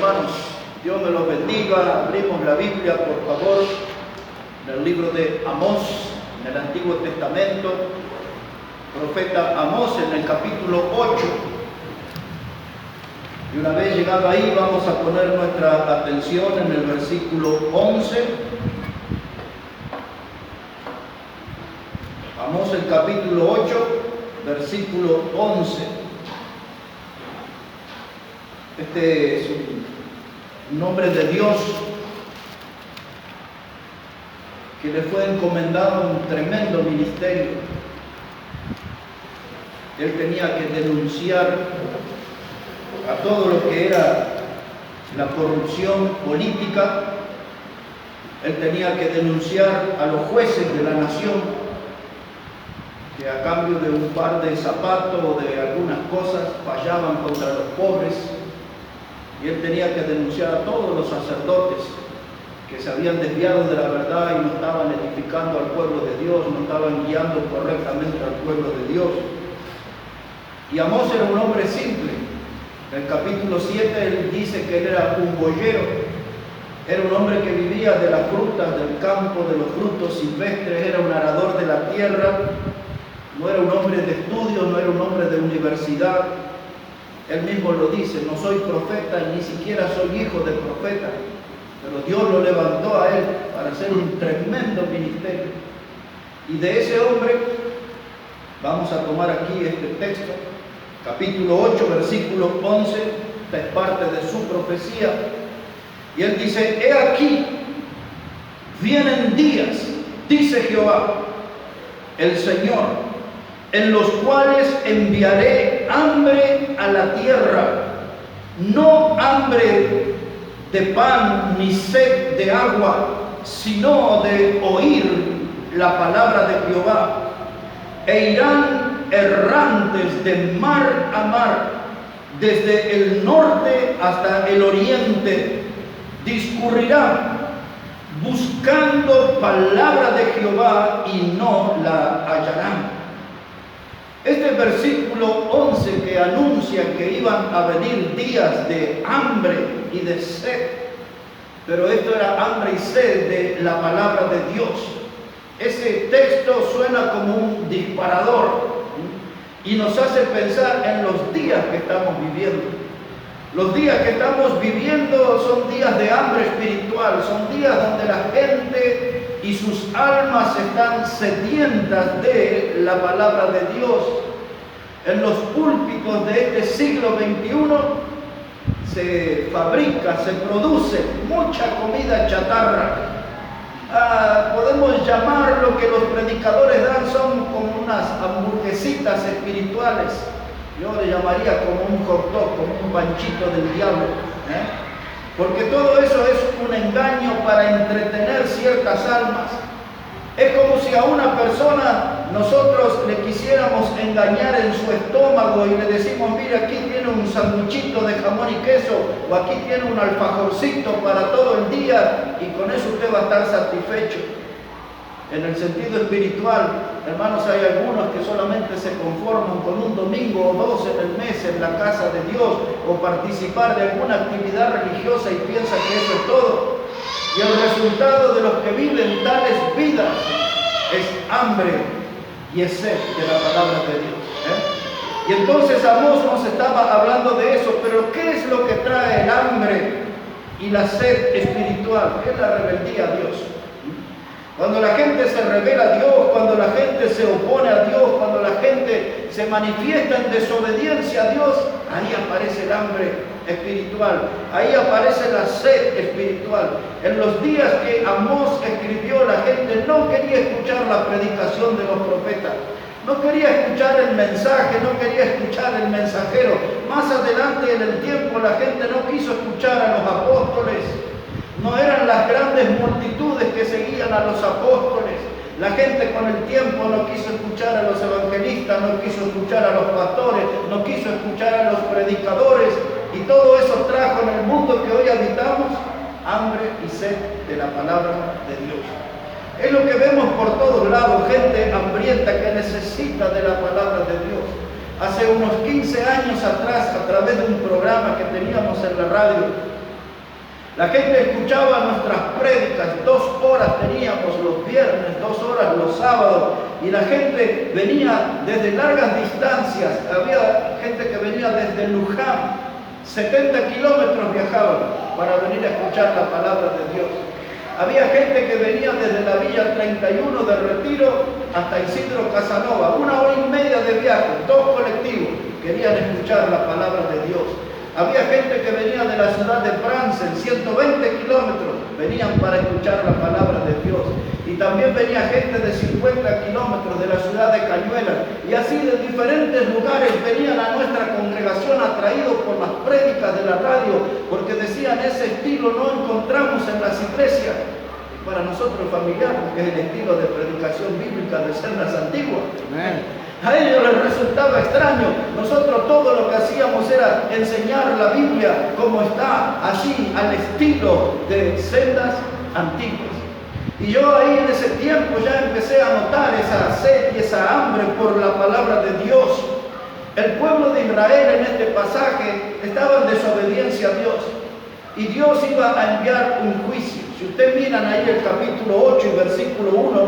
hermanos. Dios me los bendiga. Abrimos la Biblia, por favor, en el libro de Amós, en el Antiguo Testamento. Profeta Amós, en el capítulo 8. Y una vez llegado ahí, vamos a poner nuestra atención en el versículo 11. Amós, el capítulo 8, versículo 11. Este es un nombre de Dios que le fue encomendado un tremendo ministerio. Él tenía que denunciar a todo lo que era la corrupción política. Él tenía que denunciar a los jueces de la nación que a cambio de un par de zapatos o de algunas cosas fallaban contra los pobres. Y él tenía que denunciar a todos los sacerdotes que se habían desviado de la verdad y no estaban edificando al pueblo de Dios, no estaban guiando correctamente al pueblo de Dios. Y Amós era un hombre simple. En el capítulo 7 él dice que él era un boyero. Era un hombre que vivía de las frutas del campo, de los frutos silvestres, era un arador de la tierra. No era un hombre de estudios, no era un hombre de universidad. Él mismo lo dice: no soy profeta, ni siquiera soy hijo de profeta. Pero Dios lo levantó a él para hacer un tremendo ministerio. Y de ese hombre vamos a tomar aquí este texto, capítulo 8, versículo 11, esta es parte de su profecía. Y él dice: he aquí, vienen días, dice Jehová, el Señor, en los cuales enviaré hambre a la tierra, no hambre de pan ni sed de agua, sino de oír la palabra de Jehová. E irán errantes de mar a mar, desde el norte hasta el oriente, discurrirán buscando palabra de Jehová y no la hallarán. Este versículo 11 que anuncia que iban a venir días de hambre y de sed, pero esto era hambre y sed de la palabra de Dios. Ese texto suena como un disparador y nos hace pensar en los días que estamos viviendo. Los días que estamos viviendo son días de hambre espiritual, son días donde la gente y sus almas están sedientas de la palabra de Dios. En los púlpitos de este siglo XXI se fabrica, se produce mucha comida chatarra. Podemos llamar lo que los predicadores dan son como unas hamburguesitas espirituales. Yo le llamaría como un hot dog, como un panchito del diablo, porque todo eso es un engaño para entretener ciertas almas. Es como si a una persona nosotros le quisiéramos engañar en su estómago y le decimos: mire, aquí tiene un sanduchito de jamón y queso, o aquí tiene un alfajorcito para todo el día, y con eso usted va a estar satisfecho. En el sentido espiritual, hermanos, hay algunos que solamente se conforman con un domingo o dos en el mes en la casa de Dios, o participar de alguna actividad religiosa, y piensan que eso es todo. Y el resultado de los que viven tales vidas es hambre y es sed de la palabra de Dios. Y entonces Amós nos estaba hablando de eso, pero ¿qué es lo que trae el hambre y la sed espiritual? Es la rebeldía a Dios. Cuando la gente se revela a Dios, cuando la gente se opone a Dios, cuando la gente se manifiesta en desobediencia a Dios, ahí aparece el hambre espiritual, ahí aparece la sed espiritual. En los días que Amós escribió, la gente no quería escuchar la predicación de los profetas, no quería escuchar el mensaje, no quería escuchar el mensajero. Más adelante en el tiempo la gente no quiso escuchar a los apóstoles. No eran las grandes multitudes que seguían a los apóstoles. La gente con el tiempo no quiso escuchar a los evangelistas, no quiso escuchar a los pastores, no quiso escuchar a los predicadores, y todo eso trajo en el mundo que hoy habitamos hambre y sed de la palabra de Dios. Es lo que vemos por todos lados, gente hambrienta que necesita de la palabra de Dios. Hace unos 15 años atrás, a través de un programa que teníamos en la radio, La gente escuchaba nuestras prédicas, 2 horas teníamos los viernes, 2 horas los sábados, y la gente venía desde largas distancias. Había gente que venía desde Luján, 70 kilómetros viajaban para venir a escuchar la palabra de Dios. Había gente que venía desde la Villa 31 de Retiro hasta Isidro Casanova, 1 hora y media de viaje, 2 colectivos, querían escuchar la palabra de Dios. Había gente que venía de la ciudad de Bransen, 120 kilómetros, venían para escuchar la palabra de Dios. Y también venía gente de 50 kilómetros de la ciudad de Cañuelas. Y así de diferentes lugares venían a nuestra congregación atraídos por las prédicas de la radio, porque decían, ese estilo no encontramos en las iglesias. Y para nosotros familiar, porque es el estilo de predicación bíblica de Celdas Antiguas. Amén. A ellos les resultaba extraño. Nosotros todo lo que hacíamos era enseñar la Biblia como está, así, al estilo de Celdas Antiguas. Y yo ahí en ese tiempo ya empecé a notar esa sed y esa hambre por la palabra de Dios. El pueblo de Israel en este pasaje estaba en desobediencia a Dios. Y Dios iba a enviar un juicio. Si ustedes miran ahí el capítulo 8 y versículo 1,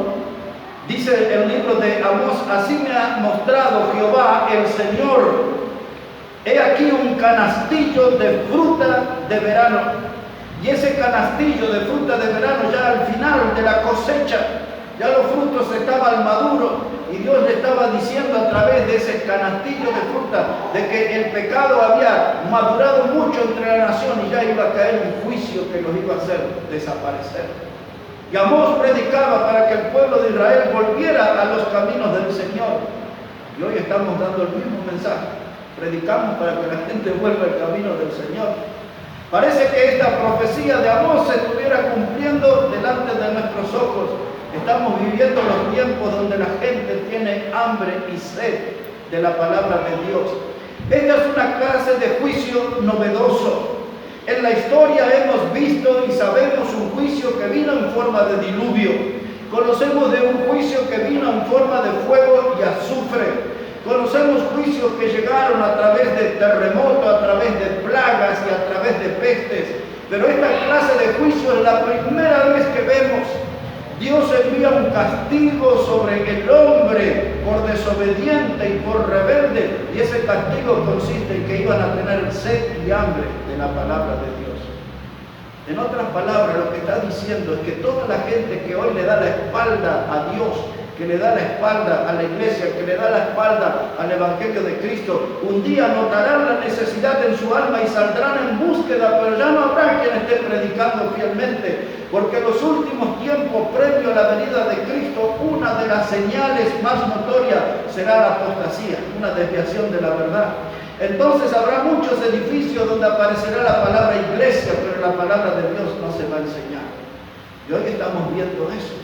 dice el libro de Amós, así me ha mostrado Jehová el Señor. He aquí un canastillo de fruta de verano. Y ese canastillo de fruta de verano ya al final de la cosecha, ya los frutos estaban maduros. Y Dios le estaba diciendo a través de ese canastillo de fruta de que el pecado había madurado mucho entre la nación y ya iba a caer un juicio que los iba a hacer desaparecer. Y Amós predicaba para que el pueblo de Israel volviera a los caminos del Señor. Y hoy estamos dando el mismo mensaje. Predicamos para que la gente vuelva al camino del Señor. Parece que esta profecía de Amós se estuviera cumpliendo delante de nuestros ojos. Estamos viviendo los tiempos donde la gente tiene hambre y sed de la palabra de Dios. Esta es una clase de juicio novedoso. En la historia hemos visto y sabemos un juicio que vino en forma de diluvio. Conocemos de un juicio que vino en forma de fuego y azufre. Conocemos juicios que llegaron a través de terremotos, a través de plagas y a través de pestes. Pero esta clase de juicio es la primera vez que vemos. Dios envía un castigo sobre el hombre por desobediente y por rebelde. Y ese castigo consiste en que iban a tener sed y hambre de la palabra de Dios. En otras palabras, lo que está diciendo es que toda la gente que hoy le da la espalda a Dios, que le da la espalda a la iglesia, que le da la espalda al Evangelio de Cristo, un día notarán la necesidad en su alma y saldrán en búsqueda, pero ya no habrá quien esté predicando fielmente, porque en los últimos tiempos, previo a la venida de Cristo, una de las señales más notorias será la apostasía, una desviación de la verdad. Entonces habrá muchos edificios donde aparecerá la palabra iglesia, pero la palabra de Dios no se va a enseñar. Y hoy estamos viendo eso.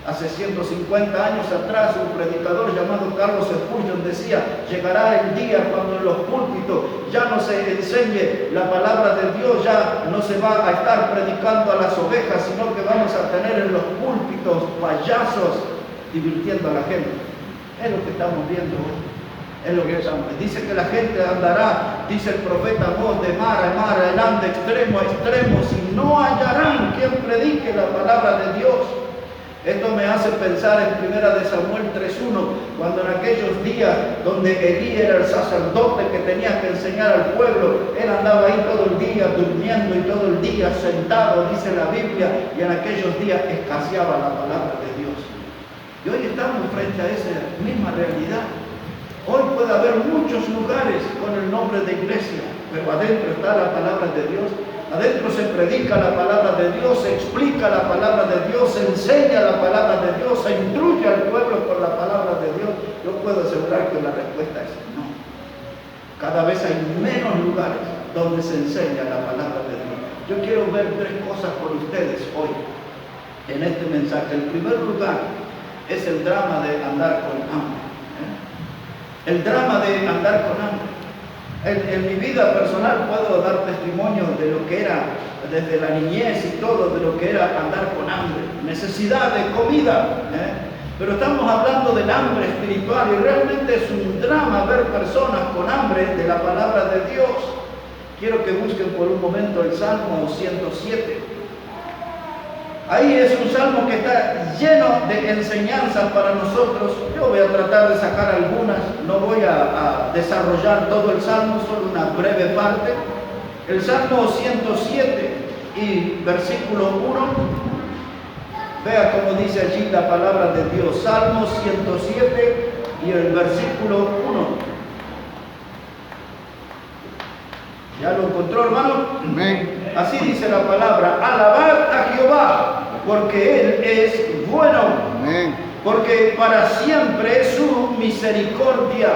Hace 150 años atrás, un predicador llamado Carlos Spurgeon decía, llegará el día cuando en los púlpitos ya no se enseñe la palabra de Dios, ya no se va a estar predicando a las ovejas, sino que vamos a tener en los púlpitos payasos divirtiendo a la gente. Es lo que estamos viendo hoy. Es lo que dice que la gente andará, dice el profeta Amós, de mar a mar, adelante, extremo a extremo, si no hallarán quien predique la palabra de Dios. Esto me hace pensar en 1 Samuel 3:1, cuando en aquellos días donde Elí era el sacerdote que tenía que enseñar al pueblo, él andaba ahí todo el día durmiendo y todo el día sentado, dice la Biblia, y en aquellos días escaseaba la palabra de Dios. Y hoy estamos frente a esa misma realidad. Hoy puede haber muchos lugares con el nombre de iglesia, pero adentro está la palabra de Dios. Adentro se predica la palabra de Dios, se explica la palabra de Dios, se enseña la palabra de Dios, se instruye al pueblo por la palabra de Dios. Yo puedo asegurar que la respuesta es no. Cada vez hay menos lugares donde se enseña la palabra de Dios. Yo quiero ver 3 cosas por ustedes hoy en este mensaje. El primer lugar es el drama de andar con hambre. El drama de andar con hambre. En mi vida personal puedo dar testimonio de lo que era desde la niñez y todo, de lo que era andar con hambre, necesidad de comida. Pero estamos hablando del hambre espiritual y realmente es un drama ver personas con hambre de la palabra de Dios. Quiero que busquen por un momento el Salmo 107. Ahí es un salmo que está lleno de enseñanzas para nosotros. Yo voy a tratar de sacar algunas, no voy a desarrollar todo el salmo, solo una breve parte. El Salmo 107 y versículo 1. Vea cómo dice allí la palabra de Dios. Salmo 107 y el versículo 1. ¿Ya lo encontró, hermano? Amén. Así dice la palabra: alabad a Jehová, porque Él es bueno. Amén. Porque para siempre es su misericordia.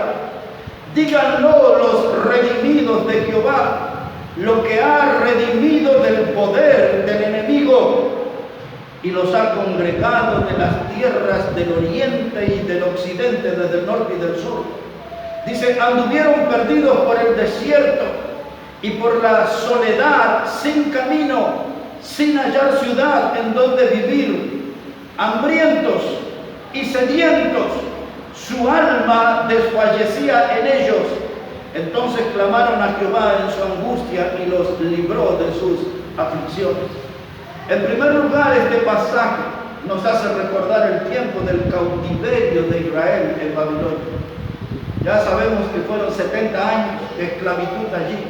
Díganlo los redimidos de Jehová, lo que ha redimido del poder del enemigo, y los ha congregado de las tierras del oriente y del occidente, desde el norte y del sur. Dice: anduvieron perdidos por el desierto y por la soledad, sin camino, sin hallar ciudad en donde vivir, hambrientos y sedientos, su alma desfallecía en ellos. Entonces clamaron a Jehová en su angustia y los libró de sus aflicciones. En primer lugar, este pasaje nos hace recordar el tiempo del cautiverio de Israel en Babilonia. Ya sabemos que fueron 70 años de esclavitud allí.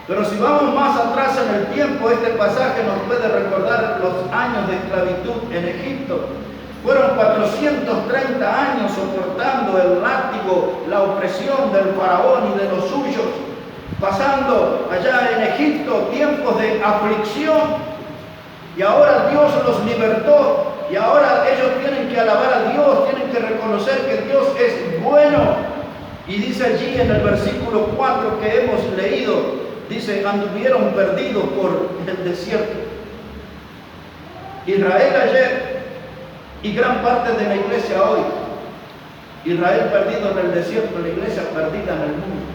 Pero si vamos más atrás en el tiempo, este pasaje nos puede recordar los años de esclavitud en Egipto. Fueron 430 años soportando el látigo, la opresión del faraón y de los suyos, pasando allá en Egipto tiempos de aflicción. Y ahora Dios los libertó, y ahora ellos tienen que alabar a Dios, tienen que reconocer que Dios es bueno. Y dice allí en el versículo 4 que hemos leído, dice: anduvieron perdidos por el desierto. Israel ayer y gran parte de la iglesia hoy. Israel perdido en el desierto, la iglesia perdida en el mundo.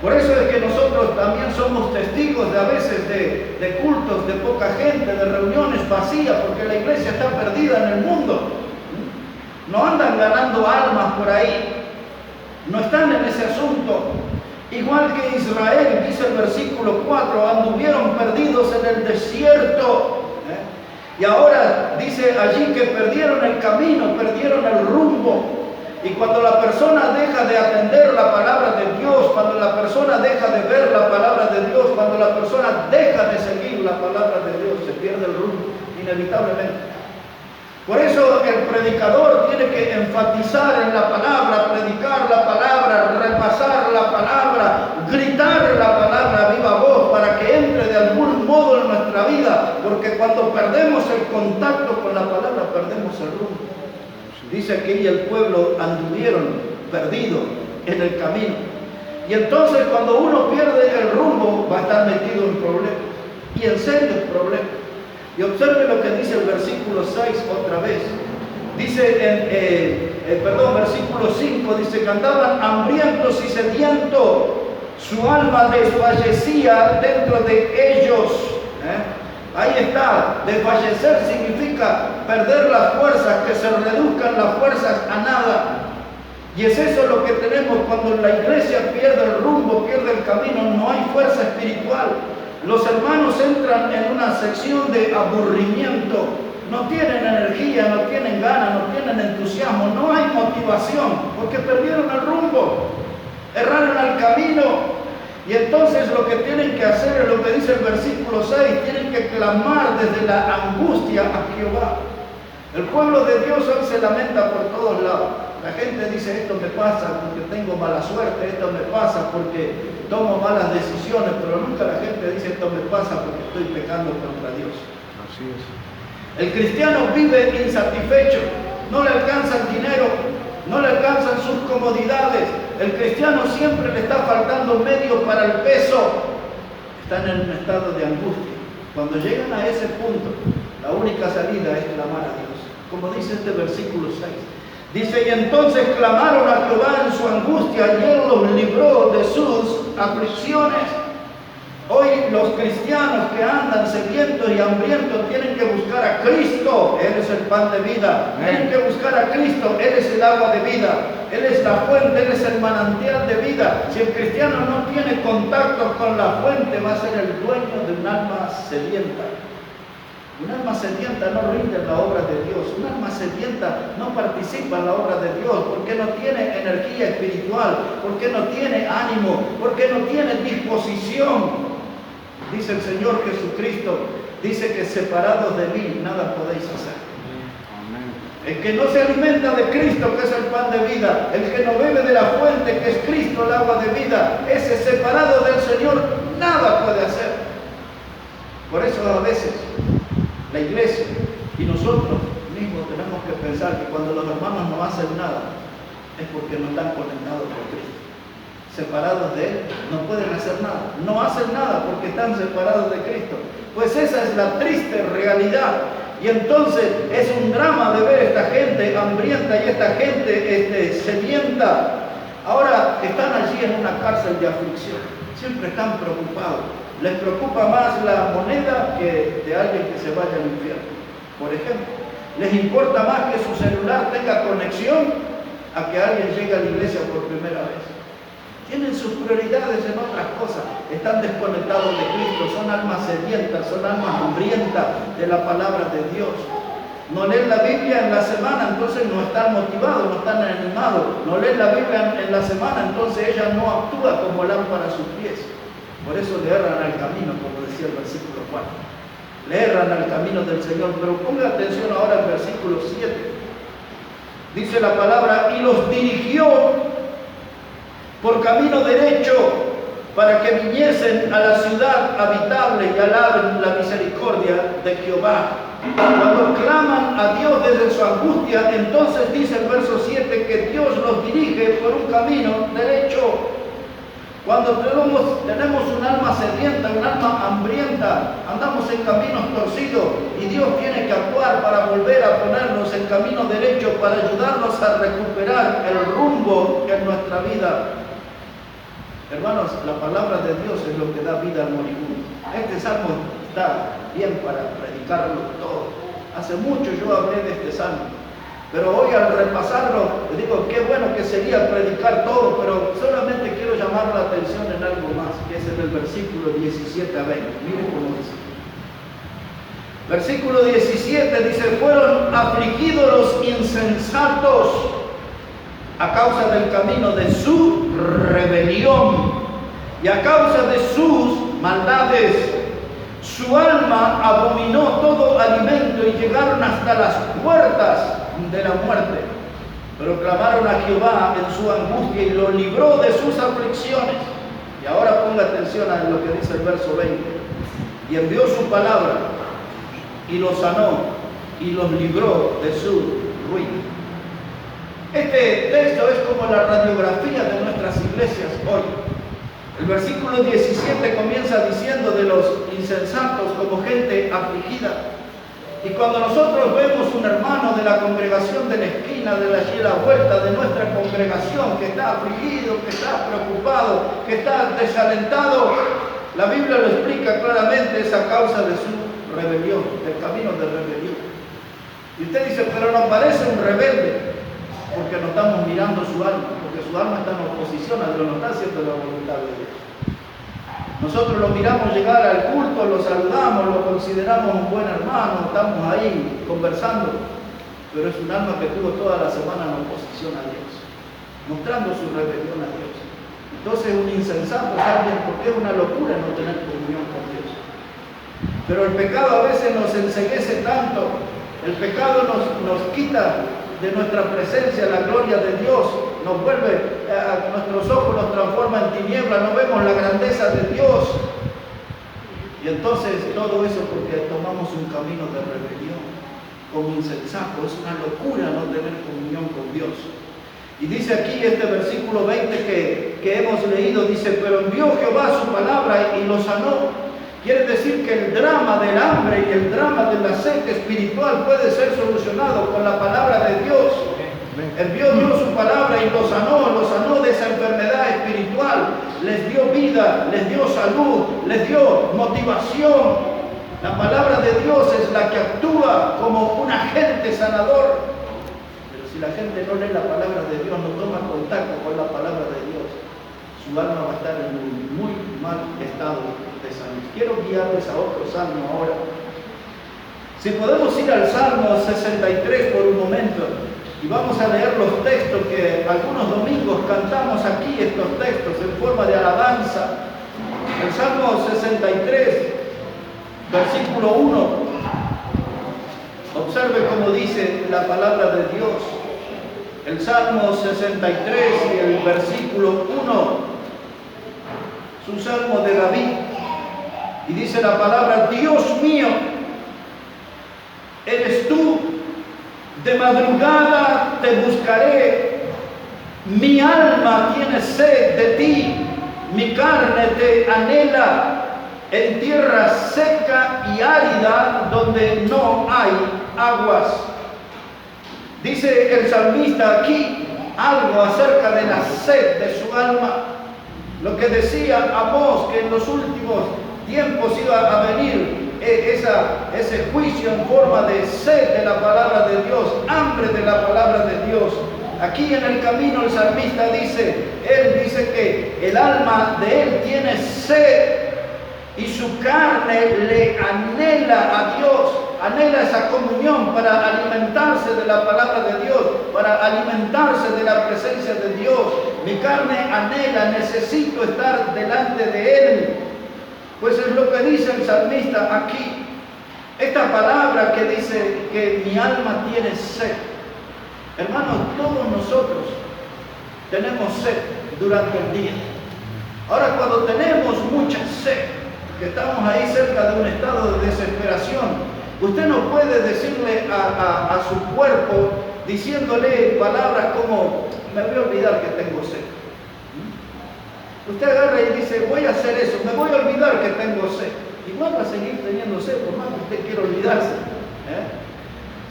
Por eso es que nosotros también somos testigos de a veces de cultos de poca gente, de reuniones vacías, porque la iglesia está perdida en el mundo. No andan ganando almas por ahí, no están en ese asunto. Igual que Israel, dice el versículo 4, anduvieron perdidos en el desierto. Y ahora dice allí que perdieron el camino, perdieron el rumbo. Y cuando la persona deja de atender la palabra de Dios, cuando la persona deja de ver la palabra de Dios, cuando la persona deja de seguir la palabra de Dios, se pierde el rumbo, inevitablemente. Por eso el predicador tiene que enfatizar en la palabra, predicar la palabra, repasar la palabra, gritar la palabra a viva voz para que entre de algún modo en nuestra vida, porque cuando perdemos el contacto con la palabra, perdemos el rumbo. Dice aquí: y el pueblo anduvieron perdidos en el camino. Y entonces cuando uno pierde el rumbo, va a estar metido en problemas, y en serios problemas. Y observe lo que dice el versículo 6 otra vez. Dice versículo 5, dice que andaban hambrientos y sedientos, su alma desfallecía dentro de ellos. Ahí está, desfallecer significa perder las fuerzas, que se reduzcan las fuerzas a nada. Y es eso lo que tenemos cuando la iglesia pierde el rumbo, pierde el camino, no hay fuerza espiritual. Los hermanos entran en una sección de aburrimiento, no tienen energía, no tienen ganas, no tienen entusiasmo, no hay motivación, porque perdieron el rumbo, erraron el camino. Y entonces lo que tienen que hacer es lo que dice el versículo 6, tienen que clamar desde la angustia a Jehová. El pueblo de Dios hoy se lamenta por todos lados. La gente dice: esto me pasa porque tengo mala suerte, esto me pasa porque tomo malas decisiones, pero nunca la gente dice: esto me pasa porque estoy pecando contra Dios. Así es. El cristiano vive insatisfecho, no le alcanza el dinero, no le alcanzan sus comodidades. El cristiano siempre le está faltando medio para el peso. Están en un estado de angustia. Cuando llegan a ese punto, la única salida es clamar a Dios. Como dice este versículo 6. Dice: y entonces clamaron a Jehová en su angustia, y Él los libró de sus aflicciones. Hoy los cristianos que andan sedientos y hambrientos tienen que buscar a Cristo. Él es el pan de vida. Tienen que buscar a Cristo. Él es el agua de vida. Él es la fuente, Él es el manantial de vida. Si el cristiano no tiene contacto con la fuente, va a ser el dueño de un alma sedienta. Un alma sedienta no rinde en la obra de Dios. Un alma sedienta no participa en la obra de Dios porque no tiene energía espiritual, porque no tiene ánimo, porque no tiene disposición. Dice el Señor Jesucristo, dice que separados de mí nada podéis hacer. El que no se alimenta de Cristo, que es el pan de vida, el que no bebe de la fuente, que es Cristo, el agua de vida, ese separado del Señor nada puede hacer. Por eso a veces la iglesia y nosotros mismos tenemos que pensar que cuando los hermanos no hacen nada es porque no están conectados con Cristo. Separados de Él no pueden hacer nada, no hacen nada porque están separados de Cristo. Pues esa es la triste realidad. Y entonces es un drama de ver esta gente hambrienta y esta gente sedienta. Ahora están allí en una cárcel de aflicción, siempre están preocupados. Les preocupa más la moneda que de alguien que se vaya al infierno, por ejemplo. Les importa más que su celular tenga conexión a que alguien llegue a la iglesia por primera vez. Tienen sus prioridades en otras cosas, están desconectados de Cristo, son almas sedientas, son almas hambrientas de la palabra de Dios. No leen la Biblia en la semana, entonces no están motivados, no están animados. No leen la Biblia en la semana, entonces ella no actúa como lámpara a sus pies. Por eso le erran al camino, como decía el versículo 4. Le erran al camino del Señor, pero ponga atención ahora al versículo 7. Dice la palabra, y los dirigió por camino derecho para que viniesen a la ciudad habitable y alaben la misericordia de Jehová. Cuando claman a Dios desde su angustia, entonces dice el verso 7 que Dios los dirige por un camino derecho. Cuando tenemos un alma sedienta, un alma hambrienta, andamos en caminos torcidos y Dios tiene que actuar para volver a ponernos en camino derecho, para ayudarnos a recuperar el rumbo en nuestra vida. Hermanos, la palabra de Dios es lo que da vida al moribundo. Este salmo está bien para predicarlo todo. Hace mucho yo hablé de este salmo, pero hoy al repasarlo, les digo, qué bueno que sería predicar todo, pero solamente quiero llamar la atención en algo más, que es en el versículo 17 a 20. Miren cómo dice. Versículo 17 dice, fueron afligidos los insensatos a causa del camino de su rebelión y a causa de sus maldades. Su alma abominó todo alimento y llegaron hasta las puertas de la muerte. Pero clamaron a Jehová en su angustia y lo libró de sus aflicciones. Y ahora ponga atención a lo que dice el verso 20. Y envió su palabra y los sanó y los libró de su ruina. Este texto es como la radiografía de nuestras iglesias hoy. El versículo 17 comienza diciendo de los insensatos como gente afligida. Y cuando nosotros vemos un hermano de la congregación de la esquina, de allí a la vuelta de nuestra congregación, que está afligido, que está preocupado, que está desalentado, la Biblia lo explica claramente, es a causa de su rebelión, del camino de rebelión. Y usted dice, pero nos parece un rebelde, porque no estamos mirando su alma, porque su alma está en oposición a Dios, no está haciendo la voluntad de Dios. Nosotros lo miramos llegar al culto, lo saludamos, lo consideramos un buen hermano, estamos ahí conversando, pero es un alma que tuvo toda la semana en oposición a Dios, mostrando su rebelión a Dios. Entonces un insensato es alguien, porque es una locura no tener comunión con Dios. Pero el pecado a veces nos enceguece tanto, el pecado nos quita de nuestra presencia la gloria de Dios, nos vuelve, nuestros ojos nos transforma en tinieblas, no vemos la grandeza de Dios. Y entonces todo eso porque tomamos un camino de rebelión, como insensato, es una locura no tener comunión con Dios. Y dice aquí este versículo 20 que hemos leído, dice, pero envió Jehová su palabra y lo sanó. Quiere decir que el drama del hambre y el drama de la sed espiritual puede ser solucionado con la palabra de Dios. Envió Dios su palabra y los sanó de esa enfermedad espiritual. Les dio vida, les dio salud, les dio motivación. La palabra de Dios es la que actúa como un agente sanador. Pero si la gente no lee la palabra de Dios, no toma contacto con la palabra de Dios, su alma va a estar en un muy mal estado de salud. Quiero guiarles a otro salmo ahora. Si podemos ir al Salmo 63 por un momento, y vamos a leer los textos que algunos domingos cantamos aquí, estos textos en forma de alabanza. El Salmo 63, versículo 1. Observe cómo dice la palabra de Dios. El Salmo 63 y el versículo 1. Es un salmo de David. Y dice la palabra: Dios mío, eres tú. De madrugada te buscaré, mi alma tiene sed de ti, mi carne te anhela en tierra seca y árida donde no hay aguas. Dice el salmista aquí algo acerca de la sed de su alma. Lo que decía Amós, que en los últimos tiempos iba a venir ese juicio en forma de sed de la palabra de Dios, hambre de la palabra de Dios. Aquí en el camino el salmista dice, él dice que el alma de él tiene sed y su carne le anhela a Dios, anhela esa comunión para alimentarse de la palabra de Dios, para alimentarse de la presencia de Dios. Mi carne anhela, necesito estar delante de Él. Pues es lo que dice el salmista aquí. Esta palabra que dice que mi alma tiene sed. Hermanos, todos nosotros tenemos sed durante el día. Ahora, cuando tenemos mucha sed, que estamos ahí cerca de un estado de desesperación, usted no puede decirle a su cuerpo, diciéndole palabras como: me voy a olvidar que tengo sed. Usted agarra y dice: voy a hacer eso, me voy a olvidar que tengo sed. Igual va a seguir teniendo sed, por más que usted quiera olvidarse.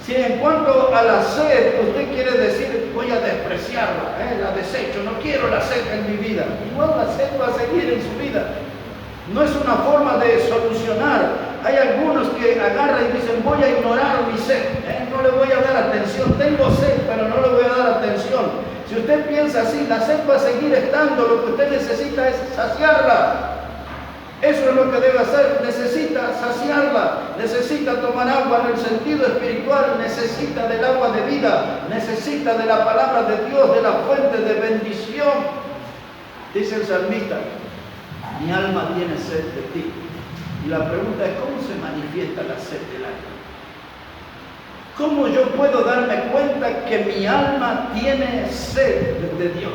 Si en cuanto a la sed usted quiere decir: voy a despreciarla, la desecho, no quiero la sed en mi vida, igual la sed va a seguir en su vida. No es una forma de solucionar. Hay algunos que agarran y dicen: voy a ignorar mi sed, no le voy a dar atención, tengo sed, pero no le voy a dar atención. Si usted piensa así, la sed va a seguir estando, lo que usted necesita es saciarla. Eso es lo que debe hacer, necesita saciarla, necesita tomar agua en el sentido espiritual, necesita del agua de vida, necesita de la palabra de Dios, de la fuente de bendición. Dice el salmista: mi alma tiene sed de ti. Y la pregunta es: ¿cómo se manifiesta la sed del alma? ¿Cómo yo puedo darme cuenta que mi alma tiene sed de Dios?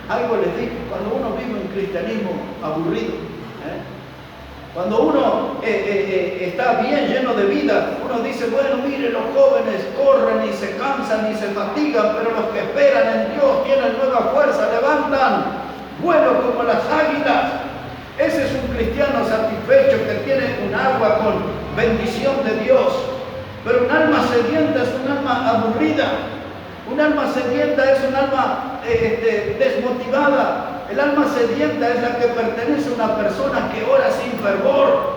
Algo les digo, cuando uno vive un cristianismo aburrido, cuando uno está bien lleno de vida, uno dice: bueno, mire, los jóvenes corren y se cansan y se fatigan, pero los que esperan en Dios tienen nueva fuerza, levantan vuelo como las águilas. Ese es un cristiano satisfecho que tiene un agua con bendición de Dios. Pero un alma sedienta es un alma aburrida. Un alma sedienta es un alma desmotivada. El alma sedienta es la que pertenece a una persona que ora sin fervor.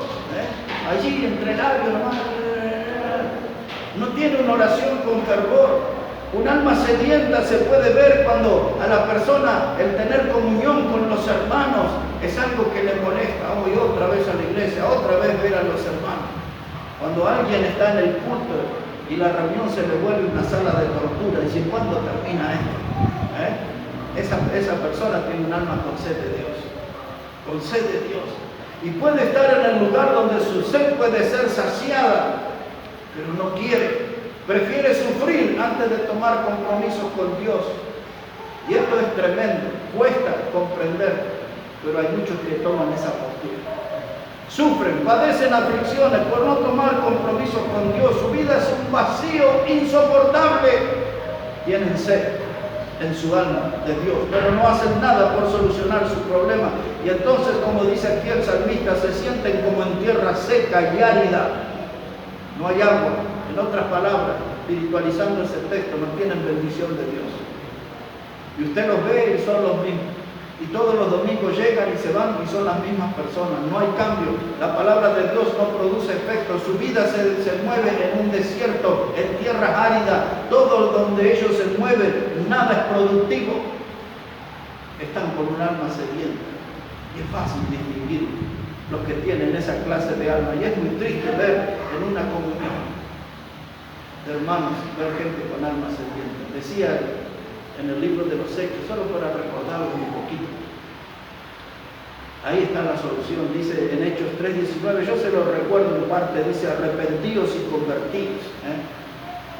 Allí entre labios, no tiene una oración con fervor. Un alma sedienta se puede ver cuando a la persona el tener comunión con los hermanos es algo que le molesta. Voy otra vez a la iglesia, otra vez ver a los hermanos. Cuando alguien está en el culto y la reunión se le vuelve una sala de tortura, dice: ¿cuándo termina esto? Esa persona tiene un alma con sed de Dios, con sed de Dios. Y puede estar en el lugar donde su sed puede ser saciada, pero no quiere. Prefiere sufrir antes de tomar compromisos con Dios. Y esto es tremendo, cuesta comprender, pero hay muchos que toman esa postura. Sufren, padecen aflicciones por no tomar compromisos con Dios. Su vida es un vacío insoportable. Tienen sed en su alma de Dios, pero no hacen nada por solucionar su problema. Y entonces, como dice aquí el salmista, se sienten como en tierra seca y árida. No hay agua. En otras palabras, espiritualizando ese texto, no tienen bendición de Dios. Y usted los ve y son los mismos. Y todos los domingos llegan y se van y son las mismas personas. No hay cambio. La palabra de Dios no produce efecto. Su vida se mueve en un desierto, en tierras áridas. Todo donde ellos se mueven, nada es productivo. Están con un alma sedienta. Y es fácil distinguir los que tienen esa clase de alma. Y es muy triste ver en una comunión de hermanos, ver gente con alma sedienta. Decía en el libro de los Hechos, solo para recordarlo un poquito. Ahí está la solución, dice en Hechos 3:19, yo se lo recuerdo en parte, dice arrepentíos y convertíos,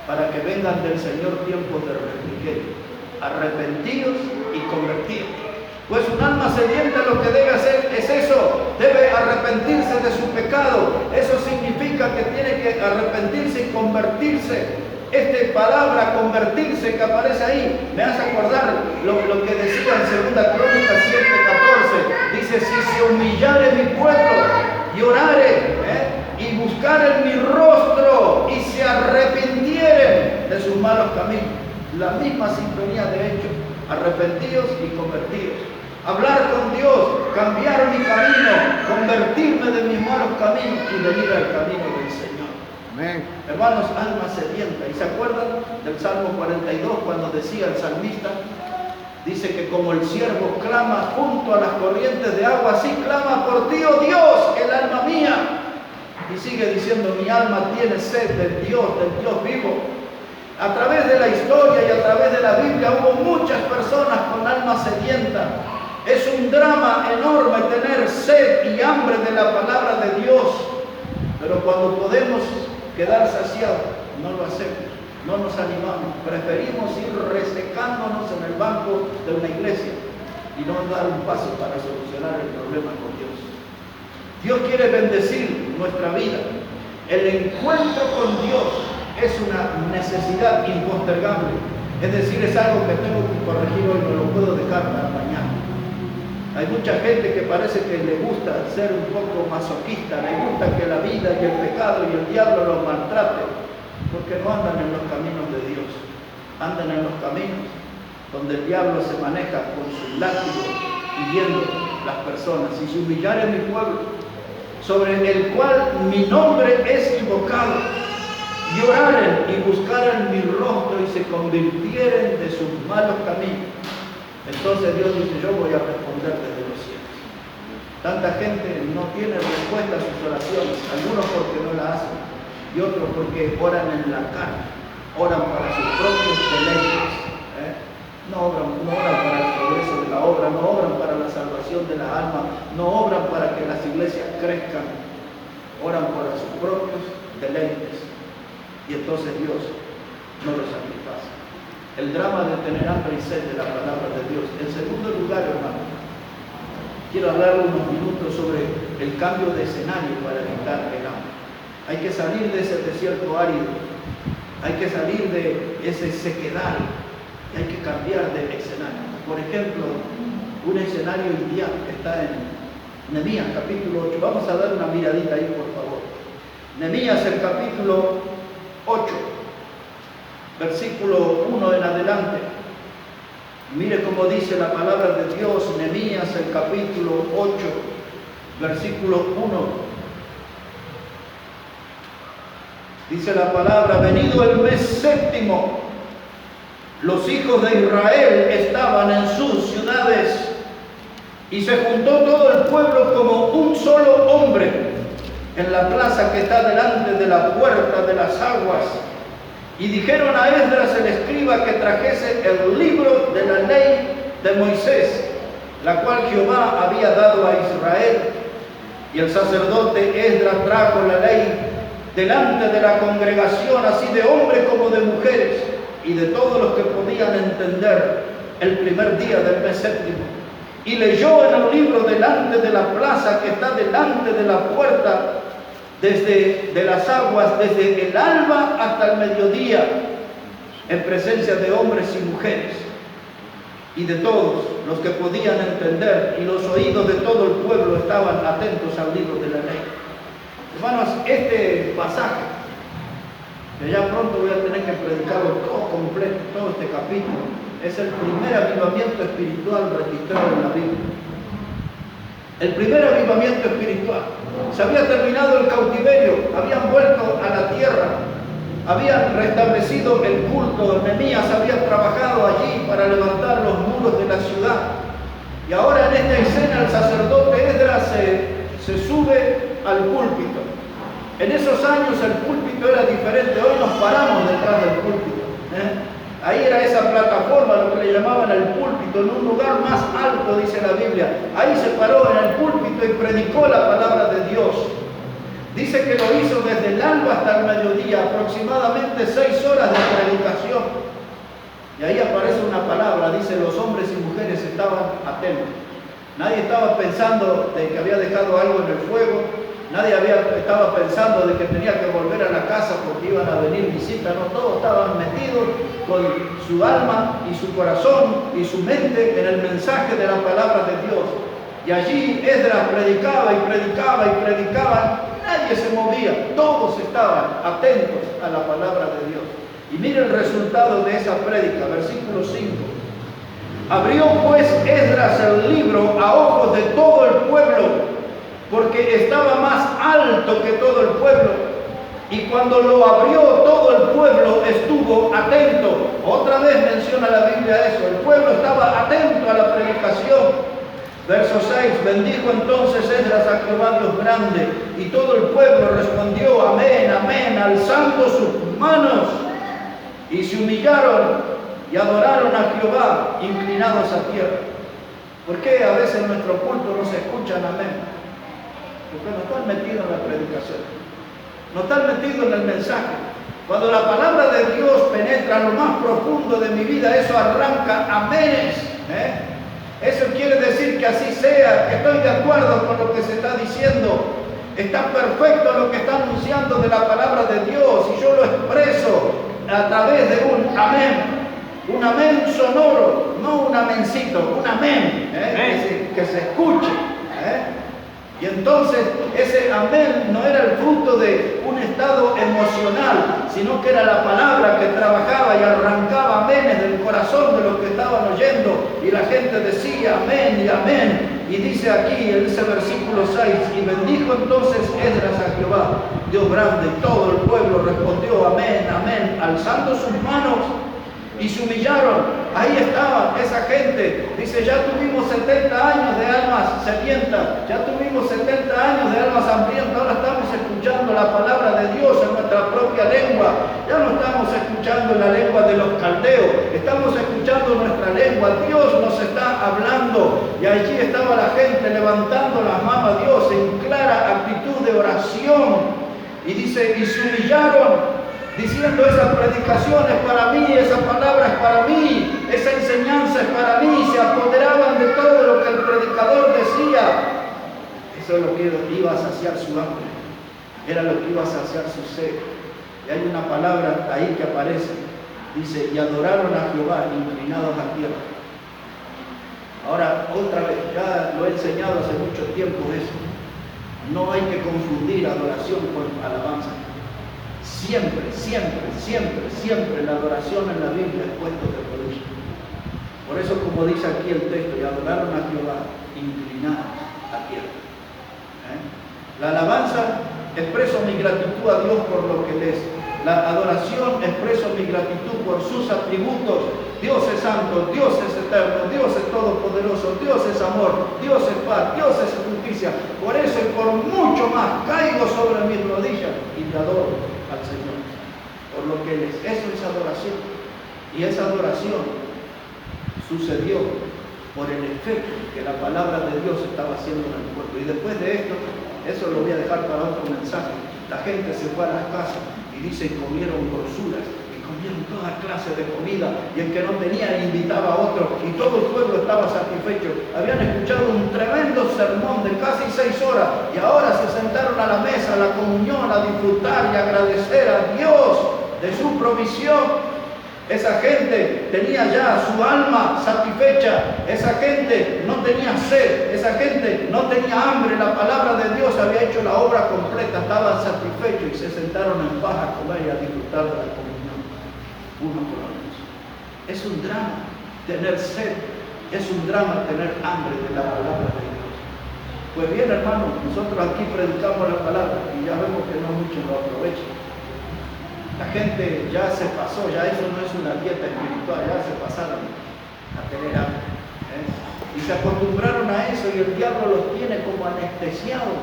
para que vengan del Señor tiempos de refrigerio. Arrepentíos y convertíos. Pues un alma sedienta lo que debe hacer es eso, debe arrepentirse de su pecado. Eso significa que tiene que arrepentirse y convertirse. Esta palabra convertirse que aparece ahí me hace acordar lo que decía en 2 Crónicas 7:14. Dice, si se humillare mi pueblo y orare y buscare mi rostro y se arrepintieren de sus malos caminos. La misma sintonía de hecho, arrepentidos y convertidos. Hablar con Dios, cambiar mi camino, convertirme de mis malos caminos y venir al camino del Señor. Amén. Hermanos, alma sedienta. ¿Y se acuerdan del Salmo 42 cuando decía el salmista? Dice que como el siervo clama junto a las corrientes de agua, así clama por ti, oh Dios, el alma mía. Y sigue diciendo, mi alma tiene sed del Dios vivo. A través de la historia y a través de la Biblia hubo muchas personas con alma sedienta. Es un drama enorme tener sed y hambre de la palabra de Dios. Pero cuando podemos quedar saciados, no lo hacemos, no nos animamos, preferimos ir resecándonos en el banco de una iglesia y no dar un paso para solucionar el problema con Dios. Dios quiere bendecir nuestra vida. El encuentro con Dios es una necesidad impostergable, es decir, es algo que tengo que corregir hoy, no lo puedo dejar para mañana. Hay mucha gente que parece que le gusta ser un poco masoquista, le gusta que la vida y el pecado y el diablo los maltraten, porque no andan en los caminos de Dios, andan en los caminos donde el diablo se maneja con su látigo hiriendo las personas. Si se humillare mi pueblo, sobre el cual mi nombre es invocado, y oraren y buscaren mi rostro y se convirtieren de sus malos caminos, entonces Dios dice, yo voy a responder desde los cielos. Tanta gente no tiene respuesta a sus oraciones, algunos porque no la hacen y otros porque oran en la carne, oran para sus propios deleites, no oran para el progreso de la obra, no obran para la salvación de la alma, no obran para que las iglesias crezcan, oran para sus propios deleites y entonces Dios no los satisface. El drama de tener hambre y sed de la palabra de Dios. En segundo lugar, hermano, quiero hablar unos minutos sobre el cambio de escenario para evitar el hambre. Hay que salir de ese desierto árido, hay que salir de ese sequedal y hay que cambiar de escenario. Por ejemplo, un escenario ideal está en Nehemías capítulo 8. Vamos a dar una miradita ahí, por favor. Nehemías, el capítulo 8. Versículo 1 en adelante. Mire cómo dice la palabra de Dios, Nehemías, el capítulo 8, versículo 1. Dice la palabra, venido el mes séptimo, los hijos de Israel estaban en sus ciudades y se juntó todo el pueblo como un solo hombre en la plaza que está delante de la puerta de las aguas. Y dijeron a Esdras el escriba que trajese el libro de la ley de Moisés, la cual Jehová había dado a Israel. Y el sacerdote Esdras trajo la ley delante de la congregación, así de hombres como de mujeres, y de todos los que podían entender, el primer día del mes séptimo. Y leyó en el libro delante de la plaza que está delante de la puerta, desde de las aguas, desde el alba hasta el mediodía, en presencia de hombres y mujeres, y de todos los que podían entender, y los oídos de todo el pueblo estaban atentos al libro de la ley. Hermanos, este pasaje que ya pronto voy a tener que predicarlo todo completo, todo este capítulo. Es el primer avivamiento espiritual registrado en la Biblia. El primer avivamiento espiritual. Se había terminado el cautiverio, habían vuelto a la tierra, habían restablecido el culto. Nehemías había trabajado allí para levantar los muros de la ciudad. Y ahora en esta escena el sacerdote Esdras se sube al púlpito. En esos años el púlpito era diferente, hoy nos paramos detrás del púlpito. Ahí era esa plataforma, lo que le llamaban el púlpito, en un lugar más alto, dice la Biblia. Ahí se paró en el púlpito y predicó la palabra de Dios. Dice que lo hizo desde el alba hasta el mediodía, aproximadamente 6 horas de predicación. Y ahí aparece una palabra, dice: los hombres y mujeres estaban atentos. Nadie estaba pensando de que había dejado algo en el fuego. Nadie estaba pensando de que tenía que volver a la casa porque iban a venir visitas. No, todos estaban metidos con su alma y su corazón y su mente en el mensaje de la palabra de Dios. Y allí Esdras predicaba y predicaba y predicaba. Nadie se movía, todos estaban atentos a la palabra de Dios. Y mire el resultado de esa prédica, versículo 5. Abrió pues Esdras el libro a ojos de todo el pueblo, porque estaba más alto que todo el pueblo. Y cuando lo abrió, todo el pueblo estuvo atento. Otra vez menciona la Biblia eso. El pueblo estaba atento a la predicación. Verso 6. Bendijo entonces Esdras a Jehová Dios grande. Y todo el pueblo respondió: amén, amén, alzando sus manos. Y se humillaron y adoraron a Jehová, inclinados a tierra. ¿Por qué a veces en nuestro culto no se escuchan amén? Porque no están metidos en la predicación, no están metidos en el mensaje. Cuando la palabra de Dios penetra en lo más profundo de mi vida, eso arranca amenes. Eso quiere decir que así sea, que estoy de acuerdo con lo que se está diciendo. Está perfecto lo que está anunciando de la palabra de Dios, y yo lo expreso a través de un amén sonoro, no un amencito, un amén, que se escuche. Y entonces ese amén no era el fruto de un estado emocional, sino que era la palabra que trabajaba y arrancaba amenes del corazón de los que estaban oyendo, y la gente decía amén y amén. Y dice aquí en ese versículo 6: y bendijo entonces Esdras a Jehová Dios grande, y todo el pueblo respondió amén, amén, alzando sus manos, y se humillaron. Ahí estaba esa gente. Dice: ya tuvimos 70 años de almas sedientas, ya tuvimos 70 años de almas hambrientas. Ahora estamos escuchando la palabra de Dios en nuestra propia lengua. Ya no estamos escuchando la lengua de los caldeos, estamos escuchando nuestra lengua. Dios nos está hablando. Y allí estaba la gente levantando las manos a Dios en clara actitud de oración. Y dice: y se humillaron, diciendo: esa predicación es para mí, esa palabra es para mí, esa enseñanza es para mí. Se apoderaban de todo lo que el predicador decía. Eso es lo que iba a saciar su hambre, era lo que iba a saciar su sed. Y hay una palabra ahí que aparece, dice: y adoraron a Jehová, inclinados a tierra. Ahora, otra vez, ya lo he enseñado hace mucho tiempo eso. No hay que confundir adoración con alabanza. Siempre, siempre, siempre, siempre la adoración en la Biblia es puesto de rodillas. Por eso, como dice aquí el texto: y adoraron a Jehová, inclinados a tierra. La alabanza expreso mi gratitud a Dios por lo que Él es. La adoración expreso mi gratitud por sus atributos. Dios es santo, Dios es eterno, Dios es todopoderoso, Dios es amor, Dios es paz, Dios es justicia. Por eso y por mucho más caigo sobre mis rodillas y te adoro al Señor por lo que Él es. Eso es adoración. Y esa adoración sucedió por el efecto que la palabra de Dios estaba haciendo en el pueblo. Y después de esto, eso lo voy a dejar para otro mensaje, la gente se fue a las casas y dice: comieron grosuras, y comieron toda clase de comida, y el que no tenía invitaba a otro, y todo el pueblo estaba satisfecho. Habían escuchado un tremendo sermón de casi 6 horas, y ahora se sentaron a la mesa, a la comunión, a disfrutar y agradecer a Dios de su provisión. Esa gente tenía ya su alma satisfecha, esa gente no tenía sed, esa gente no tenía hambre. La palabra de Dios había hecho la obra completa, estaban satisfechos y se sentaron en paz a comer y a disfrutar de la comunión uno con otros. Es un drama tener sed, es un drama tener hambre de la palabra de Dios. Pues bien, hermanos, nosotros aquí predicamos la palabra y ya vemos que no muchos lo aprovechan. La gente ya se pasó, ya eso no es una dieta espiritual, ya se pasaron a tener hambre. Y se acostumbraron a eso y el diablo los tiene como anestesiados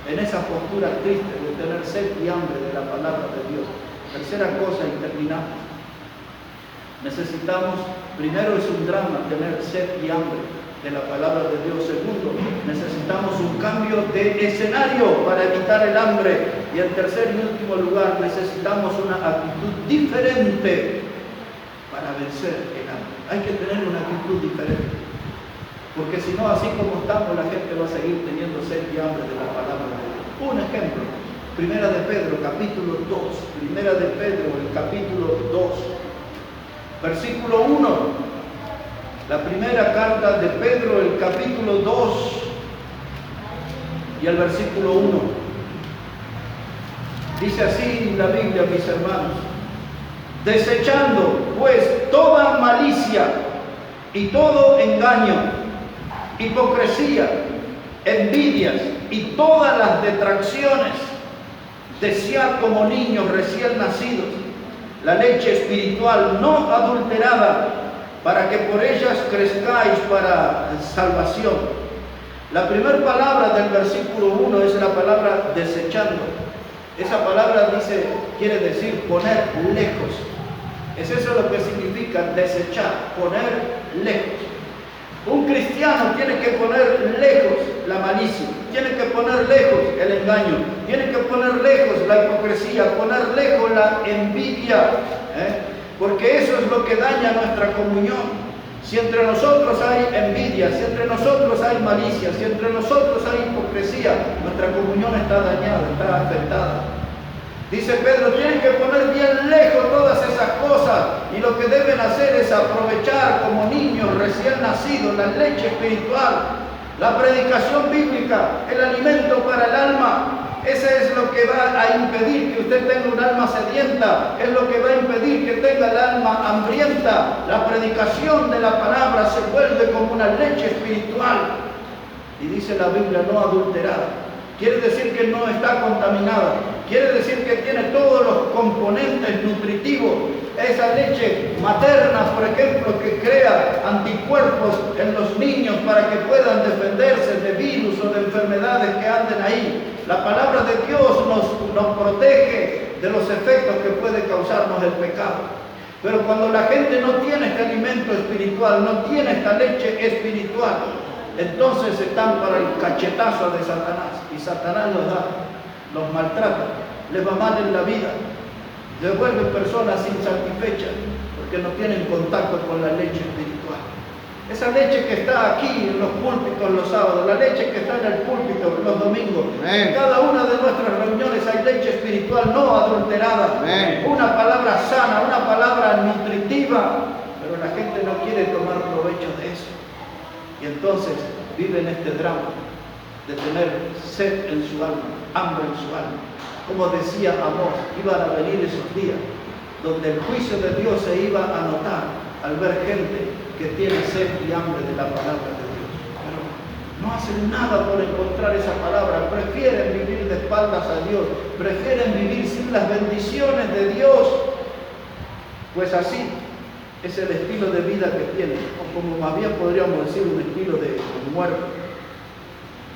en esa postura triste de tener sed y hambre de la palabra de Dios. Tercera cosa y terminamos. Necesitamos, primero es un drama tener sed y hambre de la palabra de Dios. Segundo, necesitamos un cambio de escenario para evitar el hambre. Y en tercer y último lugar, necesitamos una actitud diferente para vencer el hambre. Hay que tener una actitud diferente. Porque si no, así como estamos, la gente va a seguir teniendo sed y hambre de la palabra de Dios. Un ejemplo, Primera de Pedro, capítulo 2. Primera de Pedro, el capítulo 2, versículo 1. La primera carta de Pedro, el capítulo 2 y el versículo 1. Dice así la Biblia, mis hermanos: desechando pues toda malicia y todo engaño, hipocresía, envidias y todas las detracciones, desead como niños recién nacidos la leche espiritual no adulterada, para que por ellas crezcáis para salvación. La primera palabra del versículo 1 es la palabra desechando. Esa palabra quiere decir poner lejos. Es eso lo que significa desechar, poner lejos. Un cristiano tiene que poner lejos la malicia, tiene que poner lejos el engaño, tiene que poner lejos la hipocresía, poner lejos la envidia, porque eso es lo que daña nuestra comunión. Si entre nosotros hay envidia, si entre nosotros hay malicia, si entre nosotros hay hipocresía, nuestra comunión está dañada, está afectada. Dice Pedro, tienen que poner bien lejos todas esas cosas y lo que deben hacer es aprovechar como niños recién nacidos la leche espiritual, la predicación bíblica, el alimento para el alma. Ese es lo que va a impedir que usted tenga un alma sedienta, es lo que va a impedir que tenga el alma hambrienta. La predicación de la palabra se vuelve como una leche espiritual. Y dice la Biblia, no adulterada. Quiere decir que no está contaminada. Quiere decir que tiene todos los componentes nutritivos. Esa leche materna, por ejemplo, que crea anticuerpos en los niños para que puedan defenderse de virus o de enfermedades que anden ahí. La palabra de Dios nos protege de los efectos que puede causarnos el pecado. Pero cuando la gente no tiene este alimento espiritual, no tiene esta leche espiritual, entonces están para el cachetazo de Satanás. Y Satanás los da, los maltrata, les va mal en la vida, les vuelven personas insatisfechas porque no tienen contacto con la leche espiritual. Esa leche que está aquí en los púlpitos los sábados, la leche que está en el púlpito los domingos. En cada una de nuestras reuniones hay leche espiritual no adulterada. Amén. Una palabra sana, una palabra nutritiva, pero la gente no quiere tomar provecho de eso. Y entonces viven este drama de tener sed en su alma, hambre en su alma. Como decía Amós, iban a venir esos días donde el juicio de Dios se iba a notar al ver gente que tiene sed y hambre de la palabra de Dios. Pero no hacen nada por encontrar esa palabra, prefieren vivir de espaldas a Dios, prefieren vivir sin las bendiciones de Dios. Pues así es el estilo de vida que tienen, o como más bien podríamos decir un estilo de muerte.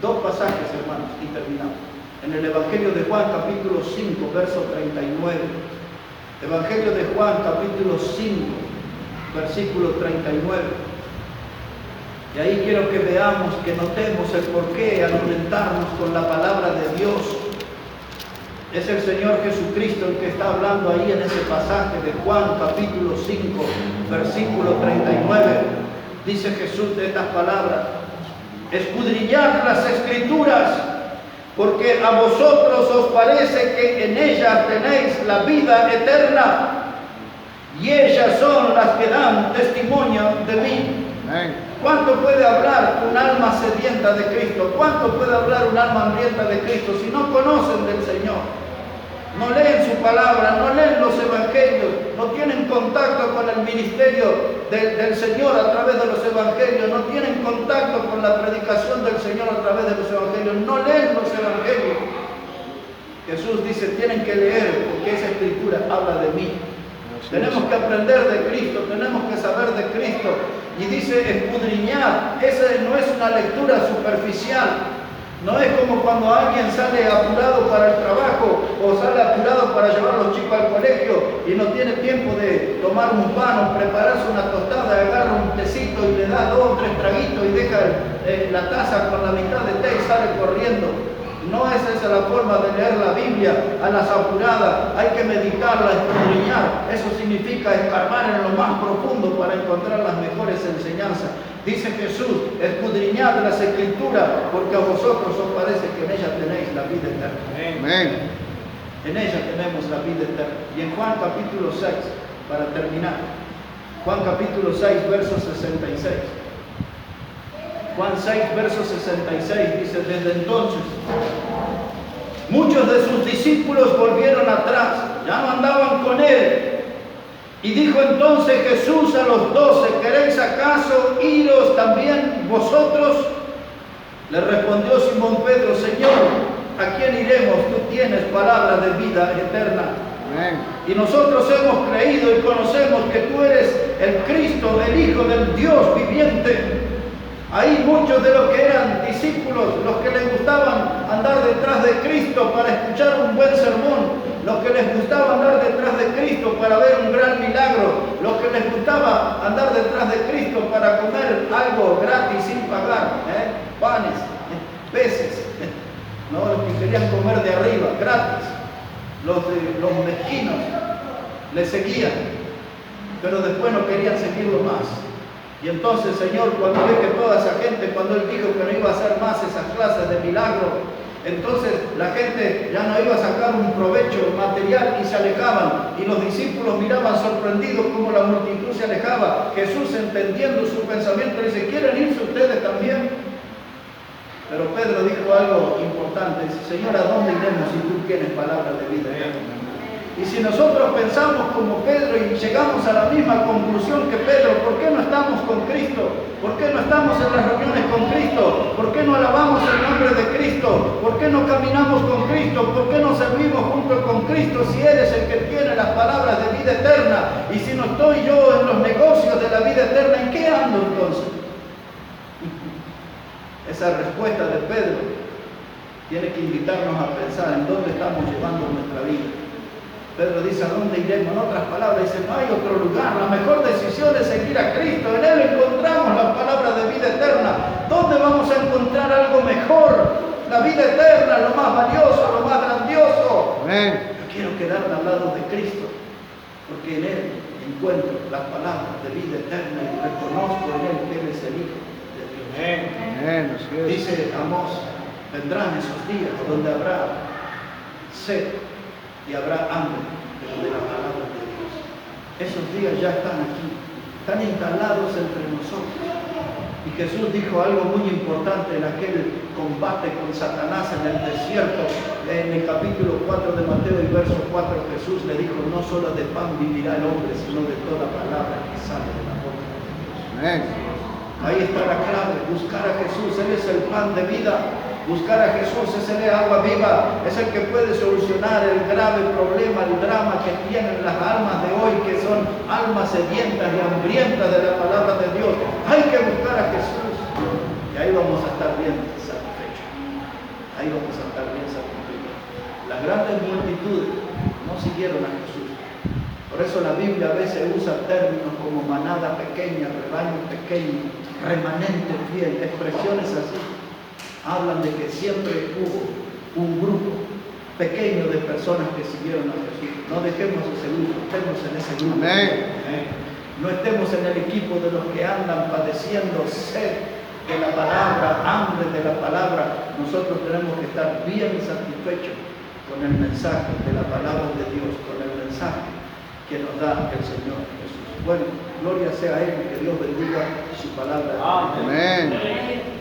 Dos pasajes, hermanos, y terminamos. En el Evangelio de Juan, capítulo 5, verso 39. Evangelio de Juan, capítulo 5, versículo 39. Y ahí quiero que veamos, que notemos el por qué alimentarnos con la palabra de Dios. Es el Señor Jesucristo el que está hablando ahí en ese pasaje de Juan, capítulo 5, versículo 39. Dice Jesús de estas palabras: escudriñad las Escrituras, porque a vosotros os parece que en ellas tenéis la vida eterna, y ellas son las que dan testimonio de mí. Amén. ¿Cuánto puede hablar un alma sedienta de Cristo? ¿Cuánto puede hablar un alma hambrienta de Cristo si no conocen del Señor? No leen su palabra, no leen los evangelios, no tienen contacto con el ministerio del Señor a través de los evangelios, no tienen contacto con la predicación del Señor a través de los evangelios, no leen los evangelios. Jesús dice, tienen que leer porque esa escritura habla de mí. Tenemos que aprender de Cristo, tenemos que saber de Cristo. Y dice escudriñar, esa no es una lectura superficial. No es como cuando alguien sale apurado para el trabajo o sale apurado para llevar a los chicos al colegio y no tiene tiempo de tomar un pan o prepararse una tostada, agarra un tecito y le da 2 o 3 traguitos y deja la taza con la mitad de té y sale corriendo. No es esa la forma de leer la Biblia a las apuradas. Hay que meditarla, escudriñar. Eso significa escarbar en lo más profundo para encontrar las mejores enseñanzas. Dice Jesús, escudriñad las Escrituras, porque a vosotros os parece que en ella tenéis la vida eterna. Amén. En ella tenemos la vida eterna. Y en Juan capítulo 6, para terminar, Juan capítulo 6, verso 66. Juan 6, verso 66 dice, desde entonces muchos de sus discípulos volvieron atrás, ya no andaban con él. Y dijo entonces Jesús a los 12, ¿queréis acaso iros también vosotros? Le respondió Simón Pedro, Señor, ¿a quién iremos? Tú tienes palabra de vida eterna. Amén. Y nosotros hemos creído y conocemos que tú eres el Cristo, el Hijo del Dios viviente. Ahí muchos de los que eran discípulos, los que les gustaban andar detrás de Cristo para escuchar un buen sermón, los que les gustaba andar detrás de Cristo para ver un gran milagro, los que les gustaba andar detrás de Cristo para comer algo gratis sin pagar, panes, peces, ¿no? Los que querían comer de arriba, gratis, los mezquinos les seguían, pero después no querían seguirlo más. Y entonces, Señor, cuando ve que toda esa gente, cuando Él dijo que no iba a hacer más esas clases de milagros, entonces la gente ya no iba a sacar un provecho material y se alejaban. Y los discípulos miraban sorprendidos cómo la multitud se alejaba. Jesús, entendiendo su pensamiento, dice, ¿quieren irse ustedes también? Pero Pedro dijo algo importante. Dice, Señor, ¿a dónde iremos si tú tienes palabras de vida eterna? Y si nosotros pensamos como Pedro y llegamos a la misma conclusión que Pedro, ¿por qué no estamos con Cristo? ¿Por qué no estamos en las reuniones con Cristo? ¿Por qué no alabamos el nombre de Cristo? ¿Por qué no caminamos con Cristo? ¿Por qué no servimos junto con Cristo si Él es el que tiene las palabras de vida eterna? Y si no estoy yo en los negocios de la vida eterna, ¿en qué ando entonces? Esa respuesta de Pedro tiene que invitarnos a pensar en dónde estamos llevando nuestra vida. Pedro dice, ¿a dónde iremos? En otras palabras, dice, no hay otro lugar. La mejor decisión es seguir a Cristo. En Él encontramos las palabras de vida eterna. ¿Dónde vamos a encontrar algo mejor? La vida eterna, lo más valioso, lo más grandioso. Amén. Yo quiero quedarme al lado de Cristo, porque en Él encuentro las palabras de vida eterna y reconozco en Él que Él es el Hijo de Dios. Amén. Dice Amós, vendrán esos días donde habrá sed y habrá hambre de la palabra de Dios. Esos días ya están aquí, están instalados entre nosotros. Y Jesús dijo algo muy importante en aquel combate con Satanás en el desierto. En el capítulo 4 de Mateo y verso 4, Jesús le dijo, no solo de pan vivirá el hombre, sino de toda palabra que sale de la boca de Dios. Amén. Ahí está la clave, buscar a Jesús. Él es el pan de vida. Buscar a Jesús es el agua viva, es el que puede solucionar el grave problema, el drama que tienen las almas de hoy, que son almas sedientas y hambrientas de la palabra de Dios. Hay que buscar a Jesús y ahí vamos a estar bien satisfechos. Ahí vamos a estar bien satisfechos. Las grandes multitudes no siguieron a Jesús. Por eso la Biblia a veces usa términos como manada pequeña, rebaño pequeño, remanente fiel, expresiones así. Hablan de que siempre hubo un grupo pequeño de personas que siguieron a Jesús. No dejemos ese grupo, estemos en ese grupo. Amén. No estemos en el equipo de los que andan padeciendo sed de la palabra, hambre de la palabra. Nosotros tenemos que estar bien satisfechos con el mensaje de la palabra de Dios, con el mensaje que nos da el Señor Jesús. Bueno, gloria sea a Él, que Dios bendiga su palabra. Amén.